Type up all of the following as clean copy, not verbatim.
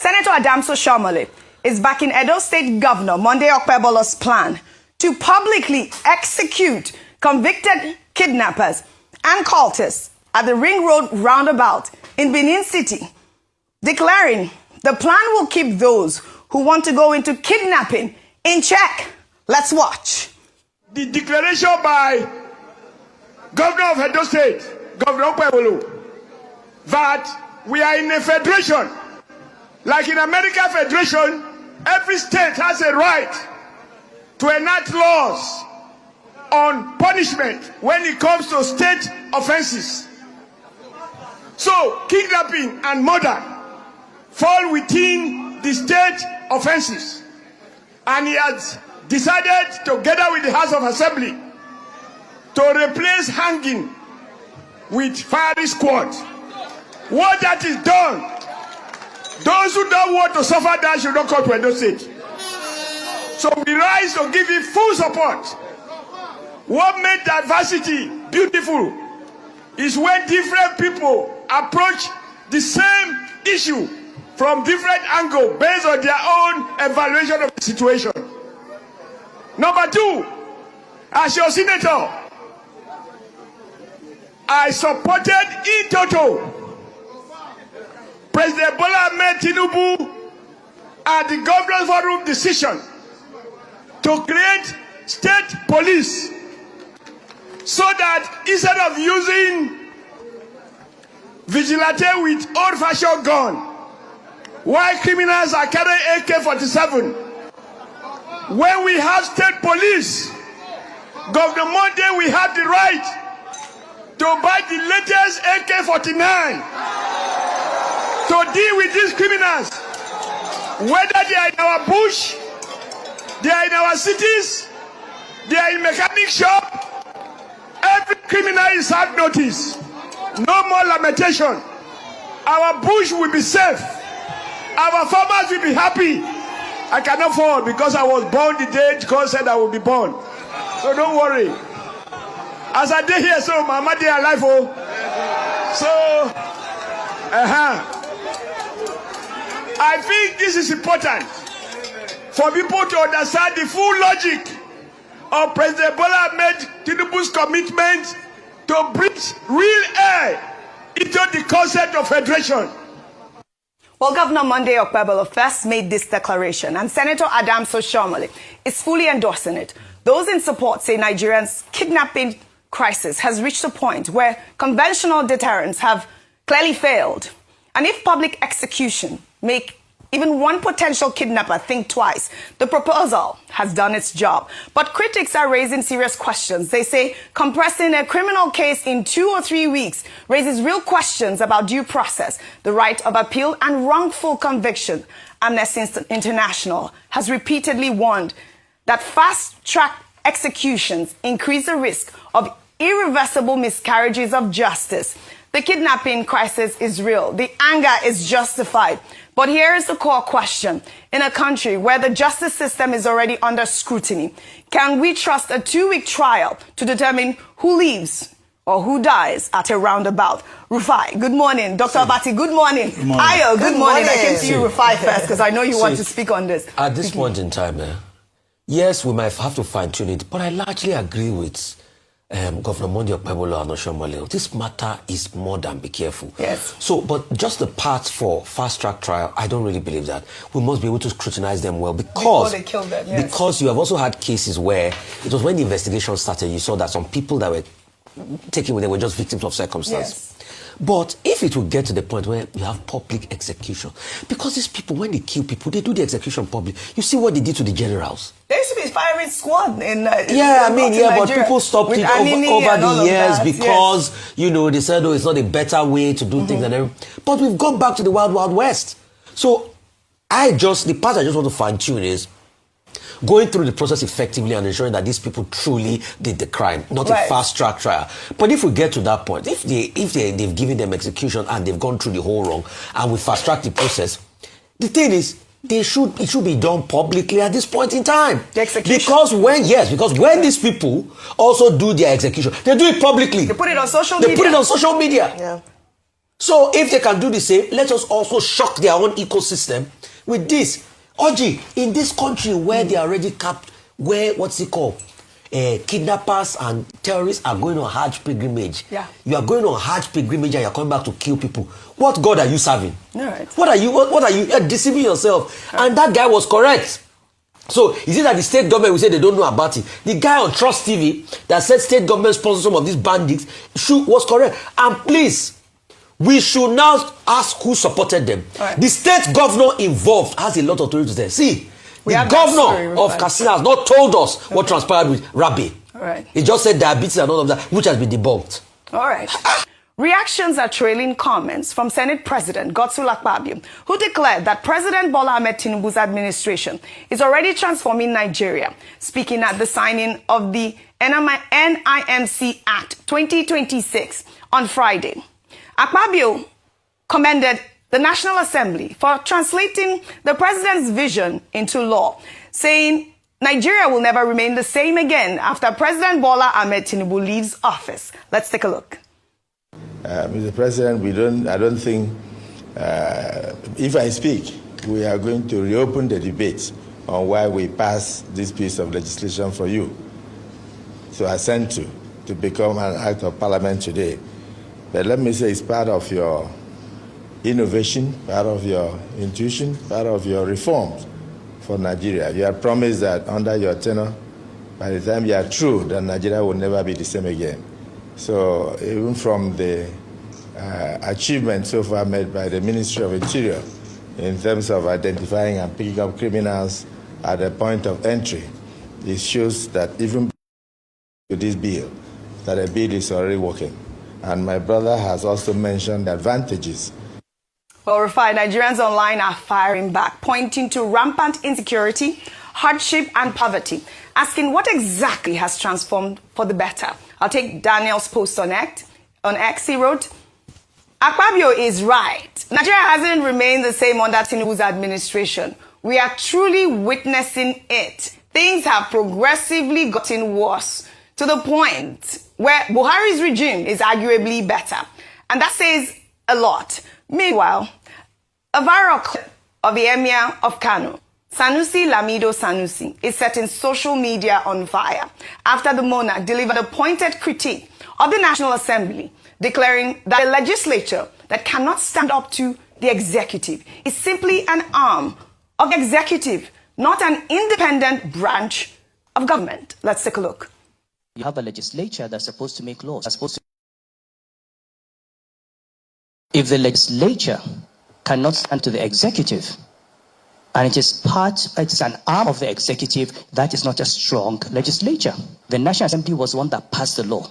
Senator Oshiomhole is backing Edo State Governor Monday Okpebholo's plan to publicly execute convicted kidnappers and cultists at the Ring Road roundabout in Benin City, declaring the plan will keep those who want to go into kidnapping in check. Let's watch. The declaration by Governor of Edo State, Governor Okpebholo, that we are in a federation. Like in American Federation, every state has a right to enact laws on punishment when it comes to state offenses. So, kidnapping and murder fall within the state offenses. And he has decided, together with the House of Assembly, to replace hanging with firing squad. What that is done, those who don't want to suffer that should not come to Edo State. So we rise to give him full support. What made diversity beautiful is when different people approach the same issue from different angles based on their own evaluation of the situation. Number two, as your senator, I supported in total President Bola Ahmed Tinubu and the Governor's Forum decision to create state police so that instead of using vigilante with old-fashioned gun, while criminals are carrying AK-47, when we have state police, Governor Monday, we have the right to buy the latest AK-49 to deal with these criminals, whether they are in our bush, they are in our cities, they are in mechanic shop. Every criminal is served notice. No more lamentation. Our bush will be safe. Our farmers will be happy. I cannot fall because I was born the day God said I will be born. So don't worry. As I did here, so Mama dey alive. Oh. So, I think this is important for people to understand the full logic of President Bola Ahmed Tinubu's commitment to breathe real air into the concept of federation. Well, Governor Monday Okpebholo first made this declaration, and Senator Oshiomhole is fully endorsing it. Those in support say Nigerians' kidnapping crisis has reached a point where conventional deterrents have clearly failed. And if public execution make even one potential kidnapper think twice, the proposal has done its job. But critics are raising serious questions. They say compressing a criminal case in 2 or 3 weeks raises real questions about due process, the right of appeal, and wrongful conviction. Amnesty International has repeatedly warned that fast-track executions increase the risk of irreversible miscarriages of justice. The kidnapping crisis is real. The anger is justified. But here is the core question. In a country where the justice system is already under scrutiny, can we trust a 2-week trial to determine who lives or who dies at a roundabout? Rufai, good morning. Dr. Abati, good morning. Ayo, good morning. I came to you, Rufai, first, because I know you want to speak on this. At this point in time, yes, we might have to fine-tune it, but I largely agree with Governor Monday Okpebholo and Oshiomhole. This matter is more than be careful. Yes. So, but just the parts for fast-track trial, I don't really believe that. We must be able to scrutinize them well because before they kill them, yes. Because you have also had cases where it was when the investigation started, you saw that some people that were taken with them were just victims of circumstance. Yes. But if it will get to the point where you have public execution, because these people, when they kill people, they do the execution public. You see what they did to the generals. There used to be firing squad in but people stopped it over the years because, yes, you know, they said, oh, it's not a better way to do things and everything. But we've gone back to the wild, wild west. So the part I just want to fine-tune is going through the process effectively and ensuring that these people truly did the crime, not a fast-track trial. But if we get to that point, if they've given them execution and they've gone through the whole wrong and we fast-track the process, the thing is, it should be done publicly at this point in time. The execution. Because when these people also do their execution, they do it publicly. They put it on social media. They put it on social media. Yeah. So if they can do the same, let us also shock their own ecosystem with this. Oji, in this country where they are already capped, where, what's it called? Kidnappers and terrorists are going on Hajj pilgrimage. Yeah. You are going on Hajj pilgrimage and you're coming back to kill people. What God are you serving? Right. What are you You're deceiving yourself. Right. And that guy was correct. So, is it that the state government will say they don't know about it? The guy on Trust TV that said state government sponsors some of these bandits was correct. And please, we should now ask who supported them. Right. The state governor involved has a lot of authority to say. See, the governor of Katsina has not told us what transpired with Rabi. Right. He just said diabetes and all of that, which has been debunked. All right. Reactions are trailing comments from Senate President Godswill Akpabio, who declared that President Bola Ahmed Tinubu's administration is already transforming Nigeria, speaking at the signing of the NIMC Act 2026 on Friday. Akpabio commended the National Assembly for translating the president's vision into law, saying Nigeria will never remain the same again after President Bola Ahmed Tinubu leaves office. Let's take a look. Mr. President, I don't think, if I speak, we are going to reopen the debate on why we pass this piece of legislation for you to assent to become an act of parliament today. But let me say it's part of your innovation, part of your intuition, part of your reforms for Nigeria. You have promised that under your tenure, by the time you are through, that Nigeria will never be the same again. So even from the achievements so far made by the Ministry of Interior in terms of identifying and picking up criminals at the point of entry, it shows that even to this bill, that the bill is already working. And my brother has also mentioned the advantages. Well, Rufai, Nigerians online are firing back, pointing to rampant insecurity, hardship and poverty, asking what exactly has transformed for the better. I'll take Daniel's post on X. He wrote, Akpabio is right. Nigeria hasn't remained the same under Tinubu's administration. We are truly witnessing it. Things have progressively gotten worse to the point where Buhari's regime is arguably better. And that says a lot. Meanwhile, a viral clip of the Emir of Kano, Sanusi Lamido Sanusi, is setting social media on fire after the monarch delivered a pointed critique of the National Assembly, declaring that a legislature that cannot stand up to the executive is simply an arm of the executive, not an independent branch of government. Let's take a look. You have a legislature that's supposed to make laws. If the legislature cannot stand to the executive, and it's an arm of the executive, that is not a strong legislature. The National Assembly was the one that passed the law.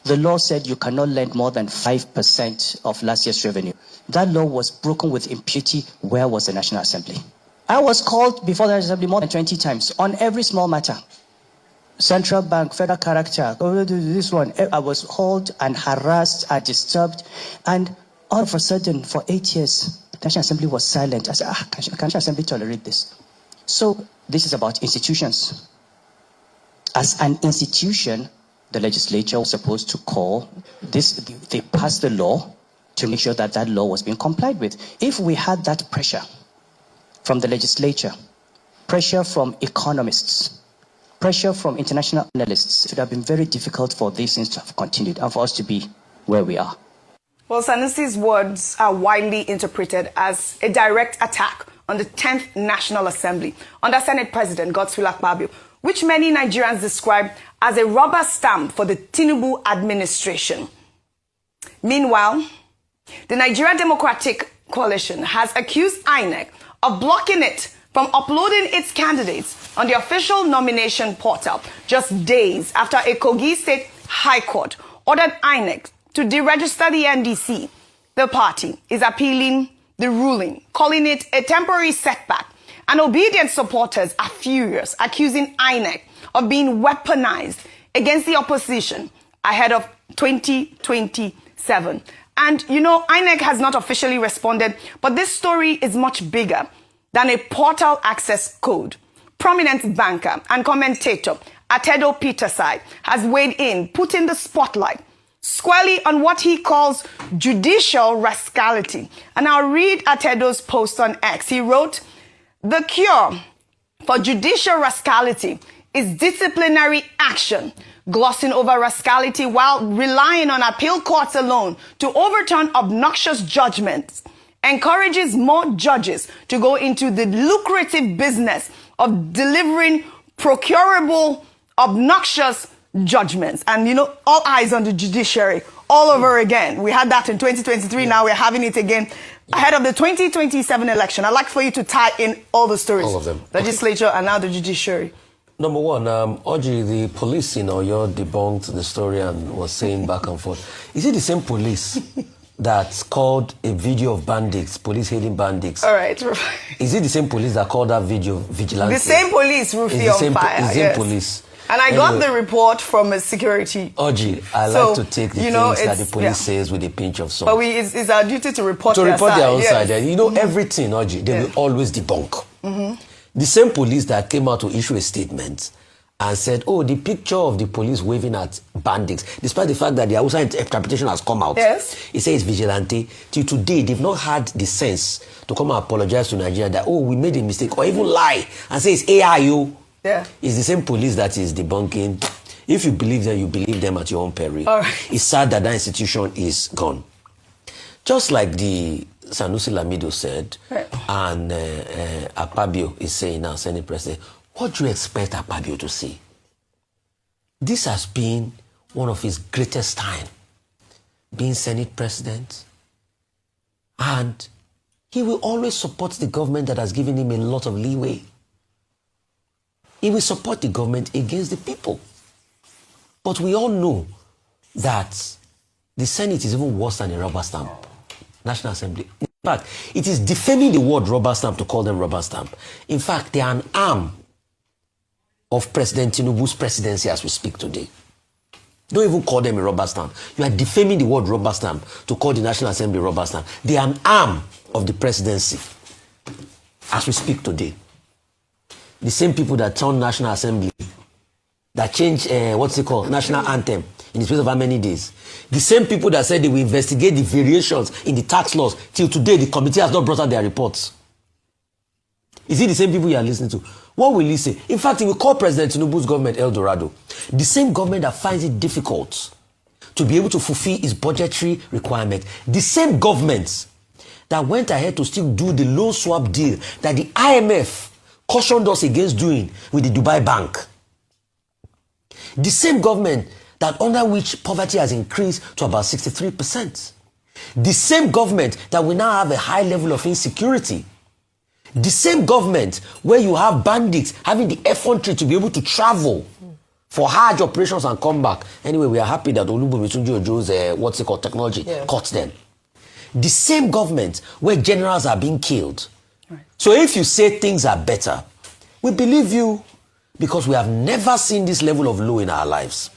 The law said you cannot lend more than 5% of last year's revenue. That law was broken with impunity. Where was the National Assembly? I was called before the Assembly more than 20 times on every small matter. Central Bank, federal character, this one. I was hauled and harassed and disturbed. And all of a sudden, for 8 years, the National Assembly was silent. I said, can the National Assembly tolerate this? So this is about institutions. As an institution, the legislature was supposed to call this, they passed the law to make sure that that law was being complied with. If we had that pressure from the legislature, pressure from economists, pressure from international analysts, it would have been very difficult for these things to have continued and for us to be where we are. Well, Sanusi's words are widely interpreted as a direct attack on the 10th National Assembly under Senate President Godswill Akpabio, which many Nigerians describe as a rubber stamp for the Tinubu administration. Meanwhile, the Nigeria Democratic Coalition has accused INEC of blocking it from uploading its candidates on the official nomination portal just days after a Kogi State High Court ordered INEC to deregister the NDC. The party is appealing the ruling, calling it a temporary setback. And obedient supporters are furious, accusing INEC of being weaponized against the opposition ahead of 2027. And, you know, INEC has not officially responded, but this story is much bigger than a portal access code. Prominent banker and commentator Atedo Peterside has weighed in, putting the spotlight squarely on what he calls judicial rascality. And I'll read Atedo's post on X. He wrote, The cure for judicial rascality is disciplinary action, glossing over rascality while relying on appeal courts alone to overturn obnoxious judgments, encourages more judges to go into the lucrative business of delivering procurable, obnoxious judgments. And, you know, all eyes on the judiciary all over again. We had that in 2023. Now we're having it again ahead of the 2027 election. I'd like for you to tie in all the stories. All of them. Legislature and now the judiciary. Number one, Oji, the police in Oyo debunked the story and was saying back and forth. Is it the same police that called a video of bandits, police hailing bandits? All right. Is it the same police that called that video vigilante? The same police, Rufy on fire. It's the same police. And I got the report from a security. Oji, I like to take the things that the police says with a pinch of salt. But it's our duty to report their own side. You know, everything, Oji, they will always debunk. The same police that came out to issue a statement and said, oh, the picture of the police waving at bandits, despite the fact that the Hausa interpretation has come out. Yes. It says vigilante. Till today, they've not had the sense to come and apologize to Nigeria that, oh, we made a mistake, or even lie and say it's AIU. Yeah. It's the same police that is debunking. If you believe them, you believe them at your own peril. All right. It's sad that that institution is gone. Just like the Sanusi Lamido said, right, and Akpabio is saying now, Senate President, what do you expect Akpabio to say? This has been one of his greatest time, being Senate President. And he will always support the government that has given him a lot of leeway. He will support the government against the people. But we all know that the Senate is even worse than a rubber stamp. National Assembly. In fact, it is defaming the word rubber stamp to call them rubber stamp. In fact, they are an arm of President Tinubu's presidency as we speak today. Don't even call them a rubber stamp. You are defaming the word rubber stamp to call the National Assembly rubber stamp. They are an arm of the presidency as we speak today. The same people that turn National Assembly, that change, what's it called, national anthem in the space of how many days? The same people that said they will investigate the variations in the tax laws. Till today, the committee has not brought out their reports. Is it the same people you are listening to? What will he say? In fact, he will call President Tinubu's government El Dorado. The same government that finds it difficult to be able to fulfill its budgetary requirement. The same government that went ahead to still do the loan swap deal that the IMF cautioned us against doing with the Dubai Bank. The same government that under which poverty has increased to about 63%. The same government that we now have a high level of insecurity. The same government where you have bandits having the effrontery to be able to travel for Hajj operations and come back. Anyway, we are happy that Olubunmi Tunji Ojo's technology caught them. The same government where generals are being killed. Right. So if you say things are better, we believe you because we have never seen this level of low in our lives.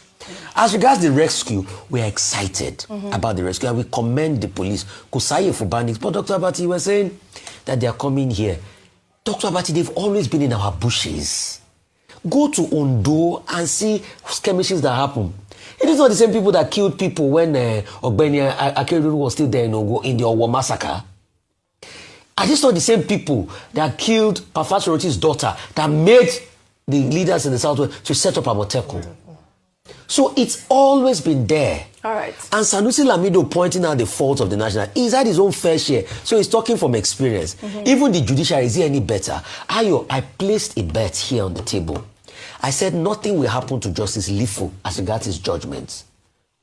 As regards the rescue, we are excited about the rescue and we commend the police. Kusaye for bandits. But Dr. Abati, you were saying that they are coming here. Dr. Abati, they've always been in our bushes. Go to Ondo and see skirmishes that happen. It is not the same people that killed people when Ogbeni Akeredolu was still there in the Owo massacre. Are these not the same people that killed Papa Soroti's daughter that made the leaders in the Southwest to set up Amotekun? So it's always been there. All right. And Sanusi Lamido pointing out the faults of the national, he's had his own fair share. So he's talking from experience. Even the judiciary, is it any better? Ayo, I placed a bet here on the table. I said nothing will happen to Justice Lifo as regards his judgments.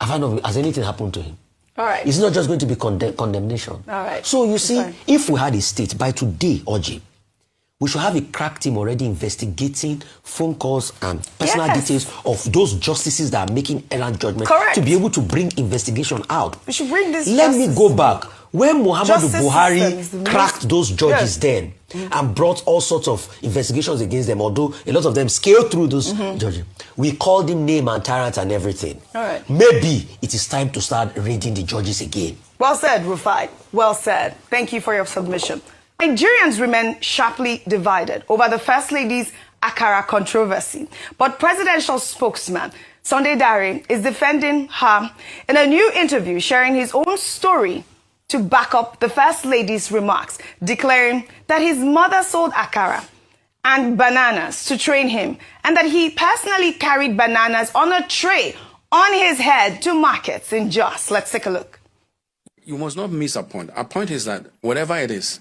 Has anything happened to him? All right. It's not just going to be condemnation. All right. So you see, if we had a state by today, Oji, we should have a crack team already investigating phone calls and personal details of those justices that are making errant judgments to be able to bring investigation out. We should bring this. Let me go back. When Muhammadu Buhari cracked those judges then and brought all sorts of investigations against them, although a lot of them scaled through those judges, we called him name and tyrant and everything. All right. Maybe it is time to start raiding the judges again. Well said, Rufai. Well said. Thank you for your submission. Nigerians remain sharply divided over the First Lady's Akara controversy, but presidential spokesman Sunday Dare is defending her in a new interview, sharing his own story to back up the First Lady's remarks, declaring that his mother sold akara and bananas to train him, and that he personally carried bananas on a tray on his head to markets in Jos. Let's take a look. You must not miss a point. Our point is that whatever it is,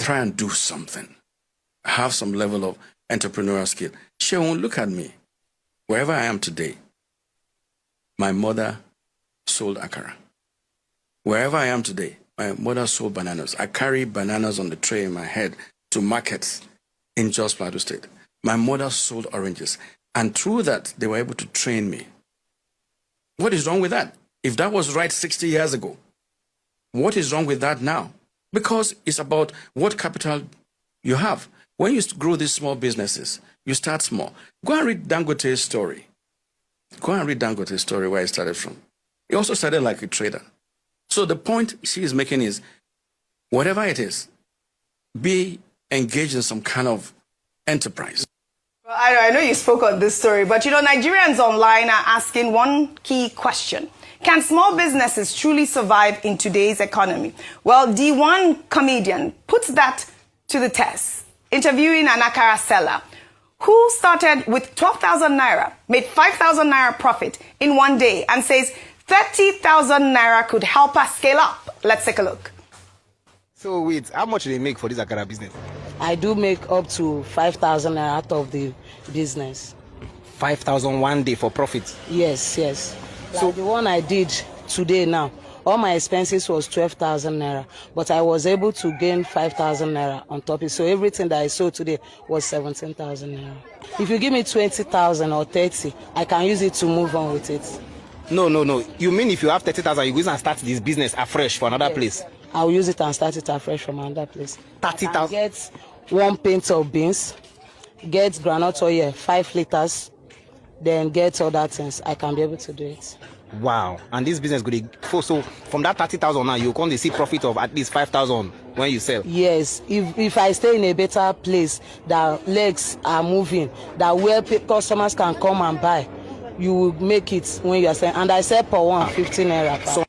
try and do something. Have some level of entrepreneurial skill. Sheon, look at me. Wherever I am today, my mother sold akara. Wherever I am today, my mother sold bananas. I carry bananas on the tray in my head to markets in Jos Plateau State. My mother sold oranges. And through that, they were able to train me. What is wrong with that? If that was right 60 years ago, what is wrong with that now? Because it's about what capital you have. When you grow these small businesses, you start small. Go and read Dangote's story. Go and read Dangote's story, where he started from. He also started like a trader. So the point she is making is, whatever it is, be engaged in some kind of enterprise. Well, I know you spoke on this story, but Nigerians online are asking one key question. Can small businesses truly survive in today's economy? Well, D1 comedian puts that to the test, interviewing an akara seller who started with 12,000 naira, made 5,000 naira profit in one day, and says 30,000 naira could help us scale up. Let's take a look. So wait, how much do they make for this akara business? I do make up to 5,000 naira out of the business. 5,000 one day for profit? Yes. So the one I did today now, all my expenses was 12,000 naira, but I was able to gain 5,000 naira on top of it. So everything that I sold today was 17,000 naira. If you give me 20,000 or 30, I can use it to move on with it. No. You mean if you have 30,000, you go and start this business afresh for another place? I'll use it and start it afresh from another place. 30,000? Get one pint of beans, get groundnut oil, 5 liters, then get other things. I can be able to do it. Wow. And this business could so from that 30,000 now, you can see profit of at least 5,000 when you sell? Yes. If I stay in a better place, that legs are moving, that where customers can come and buy, you will make it when you are selling. And I sell per one 15 naira. So,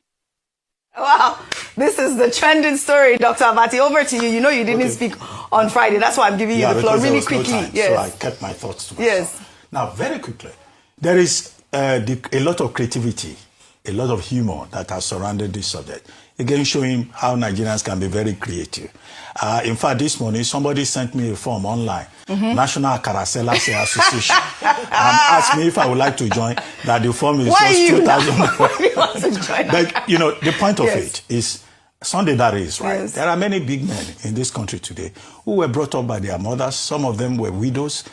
wow. This is the trending story, Dr. Abati. Over to you. You didn't speak on Friday. That's why I'm giving you the floor really quickly. No time, yes. So I kept my thoughts to myself. Yes. Now, very quickly, there is a lot of creativity, a lot of humor that has surrounded this subject. Again, showing how Nigerians can be very creative. In fact, this morning, somebody sent me a form online, National Akara Sellers Association, and asked me if I would like to join, that the form is just 2,000. But, the point of it is, Sunday that is, right? Yes. There are many big men in this country today who were brought up by their mothers. Some of them were widows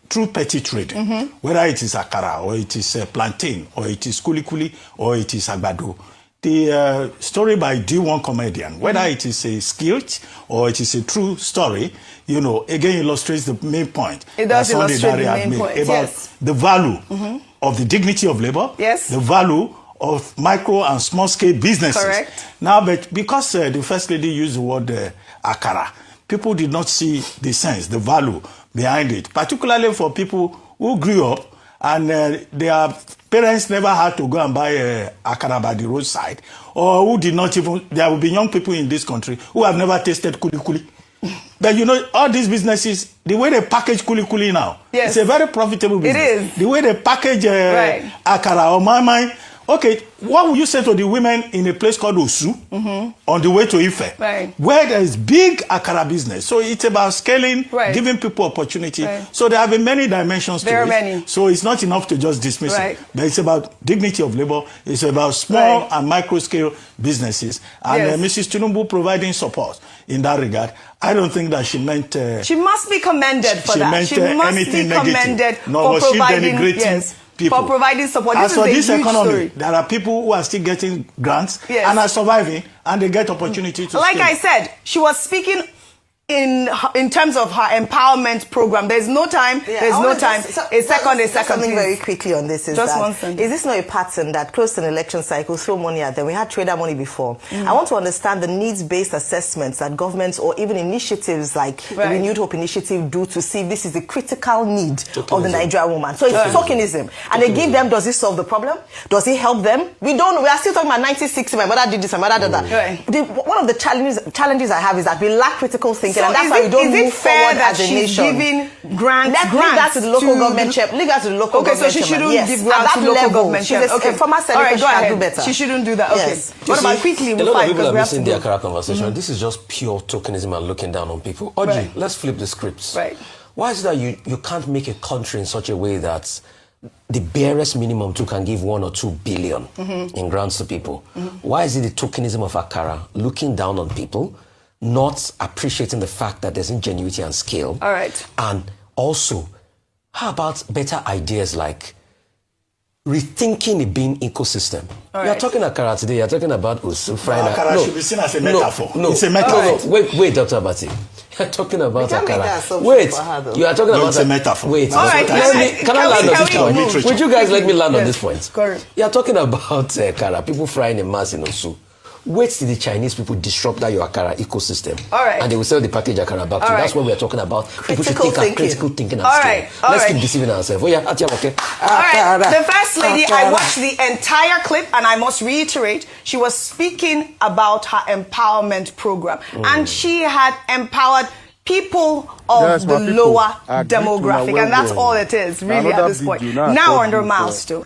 through petty trading, whether it is akara, or it is plantain, or it is kulikuli, or it is agbado. The story by D1 comedian, whether it is a sketch or it is a true story, again illustrates the main point. It does illustrate the main point, about the value of the dignity of labor, the value of micro and small scale businesses. Correct. Now, but because the First Lady used the word akara, people did not see the sense, the value behind it, particularly for people who grew up and their parents never had to go and buy akara by the roadside, or who did not even, there will be young people in this country who have never tasted kuli. But all these businesses, the way they package kuli now, it's a very profitable business. It is. The way they package akara or my. Okay, what would you say to the women in a place called Osu on the way to Ife, where there is big akara business? So it's about scaling, giving people opportunity. So there have been many dimensions to it. Many. So it's not enough to just dismiss it. But it's about dignity of labor. It's about small and micro scale businesses. And Mrs. Tinubu providing support in that regard. I don't think that she meant... she must be commended for that. She must be commended for providing... For providing support. As for this economy, there are people who are still getting grants and are surviving, and they get opportunity to Like I said, she was speaking in terms of her empowerment program, there's no time. Yeah, there's no time. A second. Something very quickly on this is just that, one sentence. is this not a pattern that close to an election cycle throw money at them? We had trader money before. I want to understand the needs-based assessments that governments or even initiatives like the Renewed Hope Initiative do to see if this is a critical need of the Nigerian woman. So it's tokenism. And they give them, does it solve the problem? Does it help them? We don't know. We are still talking about 1960. My mother did this, my mother did that. One of the challenges I have is that we lack critical thinking. So and that's why we don't move forward as a she's nation. Giving grants? Leave that to the local government chairman. Leave that to the local government chairman. Okay, so she shouldn't give grants to local government chairman. Okay, former senator, she can do better. She shouldn't do that. Okay. Yes. What about quickly? A lot of people are missing the Akara conversation. This is just pure tokenism and looking down on people. Oji, let's flip the scripts. Why is it that you can't make a country in such a way that the barest minimum too can give 1 or 2 billion in grants to people? Why is it the tokenism of Akara looking down on people, not appreciating the fact that there's ingenuity and scale? All right. And also, how about better ideas like rethinking the bean ecosystem? You're talking Akara today, you're talking about Usu, frying. Akara should be seen as a metaphor. No, it's a metaphor. Wait, Dr. Abati. You're talking about Akara. Wait, you are talking about it's a metaphor. Wait, all right. Can I land on this point? Would you guys let me land on this point? Correct. You're talking about Akara, people frying a mass in Usu. Wait till the Chinese people disrupt that your Akara ecosystem. All right. And they will sell the package Akara back to you. That's what we are talking about. People should think of critical thinking and scale. Let's keep deceiving ourselves. Oh yeah, okay. All right. The First Lady, I watched the entire clip and I must reiterate, she was speaking about her empowerment program. And she had empowered people of the lower demographic. And that's all it is, really, at this point. Now on the milestone.